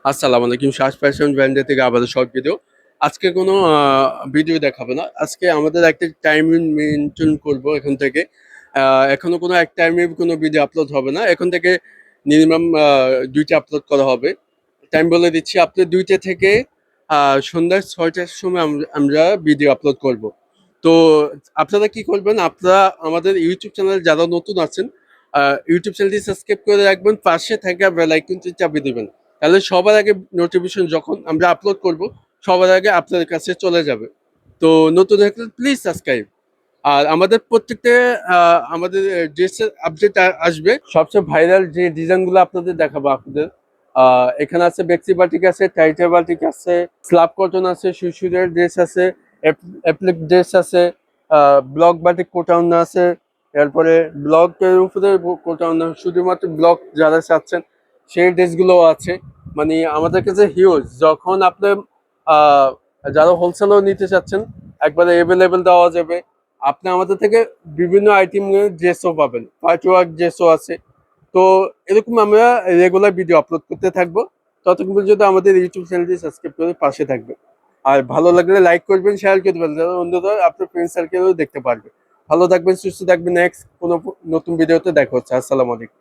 আসসালামু আলাইকুম। শ্বাস ফ্যাশন ব্র্যান্ডের থেকে আবারও শর্ট ভিডিও। আজকে কোনো ভিডিও দেখাবো না। আজকে আমাদের একটা টাইম মেনটেন করব এখন থেকে। এখনো কোনো এক টাইমে কোনো ভিডিও আপলোড হবে না। এখন থেকে মিনিমাম ২ টা আপলোড করা হবে। টাইম বলে দিচ্ছি, আপনার ২ টা থেকে সন্ধ্যা ৬ টার সময় আমরা ভিডিও আপলোড করব। তো আপনারা কি করবেন? আপনারা আমাদের ইউটিউব চ্যানেলে যারা নতুন আছেন, ইউটিউব চ্যানেলটি সাবস্ক্রাইব করে রাখবেন। পাশে থাকা বেল আইকনটি চাপিয়ে দিবেন। তাহলে সবার আগে নোটিফিকেশন যখন আমরা আপলোড করব, সবার আগে আপনাদের কাছে চলে যাবে। তো নতুন থাকলে প্লিজ সাবস্ক্রাইব। আর আমাদের প্রত্যেকটা আমাদের ড্রেসের আপডেট আসবে। সবচেয়ে ভাইরাল যে ডিজাইনগুলো আপনাদের দেখাবো আপনাদের। এখানে আছে বেক্সি বাটিক আছে, টাইটার বাটিক আছে, স্ল্যাব কটন আছে, শিশুদের ড্রেস আছে, অ্যাপ্লিক ড্রেস আছে, ব্লক বাটিক কোটাউন আছে, এরপরে ব্লকের উপরে কোটাউন, শুধুমাত্র ব্লক যারা চাচ্ছেন সেই ড্রেসগুলো আছে। মানে আমাদের কাছে হিউজ, যখন আপনার আহ, যারা হোলসেলও নিতে চাচ্ছেন একবারে অ্যাভেলেবেল দেওয়া যাবে। আপনি আমাদের থেকে বিভিন্ন আইটেম ড্রেসও পাবেন, পার্টি ওয়ার্ক ড্রেসও আছে। তো এরকম আমরা রেগুলার ভিডিও আপলোড করতে থাকবো। ততক্ষণ পর্যন্ত আমাদের ইউটিউব চ্যানেলটি সাবস্ক্রাইব করে পাশে থাকবে। আর ভালো লাগলে লাইক করবেন, শেয়ার করবেন, যেন অন্যরা আপনার ফ্রেন্ড সার্কেলেও দেখতে পারবে। ভালো থাকবেন, সুস্থ থাকবেন। নেক্সট কোনো নতুন ভিডিওতে দেখা হচ্ছে। আসসালামু আলাইকুম।